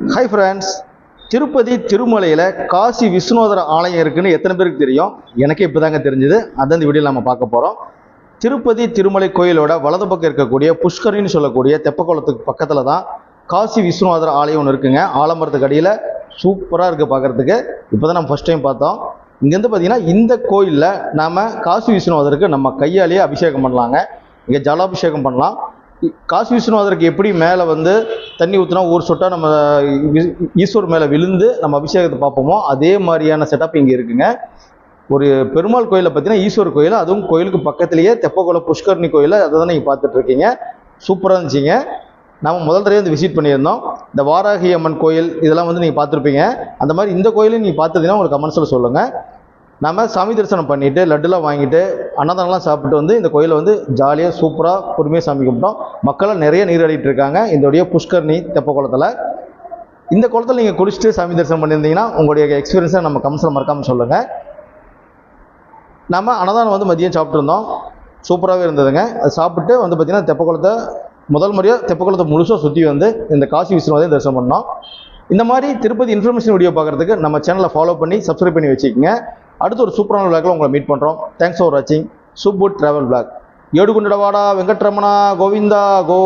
Hi friends, Tirupati திருமலையில் காசி விஸ்வநாதர் ஆலயம் இருக்குன்னு எத்தனை பேருக்கு தெரியும்? எனக்கே இப்போ தாங்க தெரிஞ்சுது. அதான் இந்த வீடியோவில் நம்ம பார்க்க போகிறோம். திருப்பதி திருமலை கோயிலோட வலது பக்கம் இருக்கக்கூடிய புஷ்கரின்னு சொல்லக்கூடிய தெப்பக்குளத்துக்கு பக்கத்தில் தான் காசி விஸ்வநாதர் ஆலயம் ஒன்று இருக்குங்க. ஆலமரத்துக்கு அடியில் சூப்பராக இருக்குது பார்க்குறதுக்கு. இப்போ தான் நம்ம ஃபஸ்ட் டைம் பார்த்தோம். இங்கேருந்து பார்த்தீங்கன்னா இந்த கோயிலில் நாம் காசி விஸ்வநாதருக்கு நம்ம கையாலேயே அபிஷேகம் பண்ணலாங்க. இங்கே ஜலாபிஷேகம் பண்ணலாம். காசி விஸ்வநாதருக்கு எப்படி மேலே வந்து தண்ணி ஊற்றினா ஒரு சொட்டாக நம்ம ஈஸ்வர் மேலே விழுந்து நம்ம அபிஷேகத்தை பார்ப்போமோ அதே மாதிரியான செட்டப் இங்கே இருக்குங்க. ஒரு பெருமாள் கோயிலை பார்த்தீங்கன்னா ஈஸ்வர் கோயில், அதுவும் கோயிலுக்கு பக்கத்துலேயே தெப்பக்குளம் புஷ்கரணி கோயில், அதை தான் நீங்கள் பார்த்துட்ருக்கீங்க. சூப்பராக இருந்துச்சிங்க. நம்ம முதல் தடவை வந்து விசிட் பண்ணியிருந்தோம். இந்த வாராகி அம்மன் கோயில் இதெல்லாம் வந்து நீங்கள் பார்த்துருப்பீங்க. அந்த மாதிரி இந்த கோயிலையும் நீங்கள் பார்த்ததுன்னா உங்களுக்கு கமெண்ட்ஸில் சொல்லுங்கள். நம்ம சாமி தரிசனம் பண்ணிவிட்டு லட்டுலாம் வாங்கிட்டு அன்னதானம்லாம் சாப்பிட்டு வந்து இந்த கோயிலை வந்து ஜாலியாக சூப்பராக பொறுமையாக சாமி கும்பிட்டோம். மக்கள்லாம் நிறைய நீராடிட்டு இருக்காங்க இதோடைய புஷ்கரணி தெப்ப குளத்தில். இந்த குளத்தில் நீங்கள் குளிச்சுட்டு சாமி தரிசனம் பண்ணியிருந்தீங்கன்னா உங்களுடைய எக்ஸ்பீரியன்ஸை நம்ம கமெண்ட்ஸில் மறக்காமல் சொல்லுங்கள். நம்ம அன்னதானம் வந்து மதியம் சாப்பிட்ருந்தோம். சூப்பராகவே இருந்ததுங்க. அது சாப்பிட்டு வந்து பார்த்திங்கன்னா தெப்பக்குளத்தை முதல் முறையாக தெப்பக்குளத்தை முழுசாக சுற்றி வந்து இந்த காசி விஸ்வநாதரையும் தரிசனம் பண்ணோம். இந்த மாதிரி திருப்பதி இன்ஃபர்மேஷன் வீடியோ பார்க்குறதுக்கு நம்ம சேனலை ஃபாலோ பண்ணி சப்ஸ்கிரைப் பண்ணி வச்சுக்கோங்க. அடுத்து ஒரு சூப்பரான விளாக்ல உங்களை மீட் பண்ணுறோம். தேங்க்ஸ் ஃபார் வாட்சிங். Super travel vlog. ஏடுகுண்டடவாடா வெங்கட்ரமணா கோவிந்தா கோ.